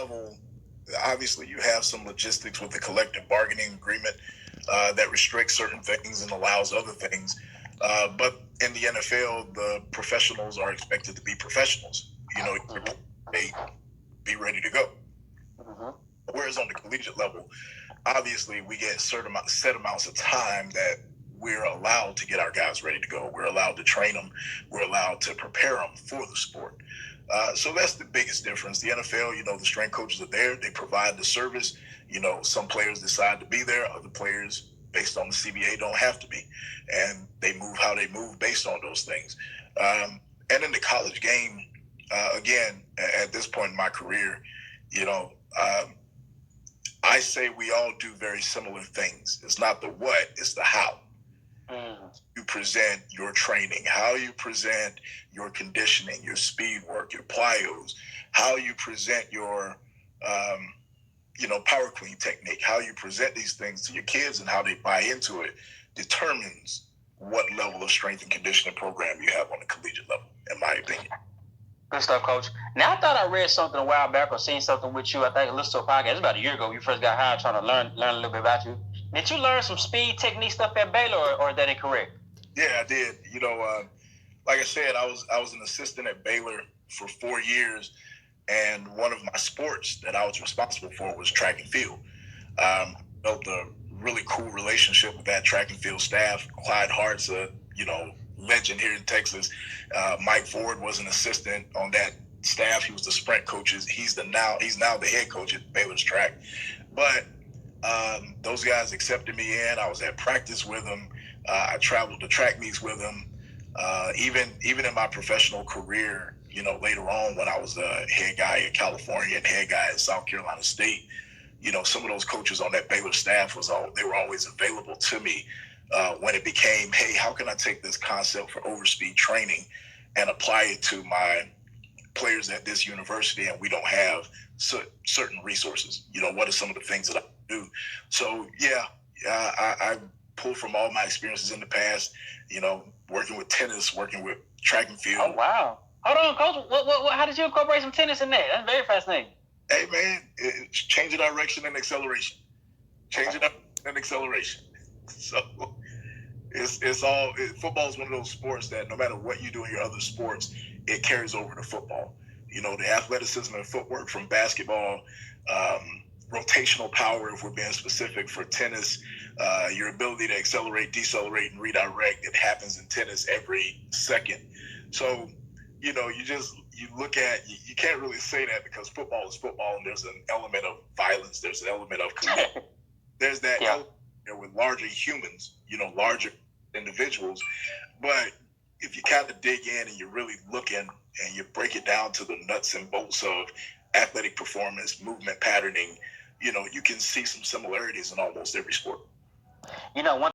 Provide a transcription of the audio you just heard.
level, obviously you have some logistics with the collective bargaining agreement that restricts certain things and allows other things. But in the NFL, the professionals are expected to be professionals. They be ready to go. Whereas on the collegiate level, obviously we get set amounts of time that we're allowed to get our guys ready to go. We're allowed to train them. We're allowed to prepare them for the sport. So that's the biggest difference. The NFL, the strength coaches are there. They provide the service. Some players decide to be there. Other players, based on the CBA, don't have to be. And they move how they move based on those things. And in the college game, again, at this point in my career, I say we all do very similar things. It's not the what, it's the how. You present your training, how you present your conditioning, your speed work, your plyos, how you present your, power clean technique, how you present these things to your kids and how they buy into it determines what level of strength and conditioning program you have on the collegiate level, in my opinion. Good stuff, Coach. Now, I thought I read something a while back or seen something with you. I think I listened to a podcast. It was about a year ago. You first got hired, trying to learn a little bit about you. Did you learn some speed technique stuff at Baylor, or is that incorrect? Yeah, I did. Like I said, I was an assistant at Baylor for 4 years, and one of my sports that I was responsible for was track and field. Built a really cool relationship with that track and field staff. Clyde Hart's a legend here in Texas. Mike Ford was an assistant on that staff. He was the sprint coach. He's now the head coach at Baylor's track. But those guys accepted me in. I was at practice with them. I traveled to track meets with them. Even in my professional career, later on when I was a head guy in California and head guy at South Carolina State, some of those coaches on that Baylor staff they were always available to me when it became, hey, how can I take this concept for overspeed training and apply it to my players at this university and we don't have certain resources? What are some of the things that I do? So, yeah, I pulled from all my experiences in the past, working with tennis, working with track and field. Oh, wow. Hold on, Coach. What, how did you incorporate some tennis in that? That's very fascinating. Hey, man, change of direction and acceleration. So football is one of those sports that no matter what you do in your other sports, it carries over to football. The athleticism and footwork from basketball, rotational power, if we're being specific for tennis, your ability to accelerate, decelerate, and redirect, it happens in tennis every second. So, you look at, you can't really say that because football is football and there's an element of violence, there's an element of commitment. There's that element with larger humans, larger individuals. But if you kind of dig in and you're really looking and you break it down to the nuts and bolts of athletic performance, movement patterning, you can see some similarities in almost every sport. One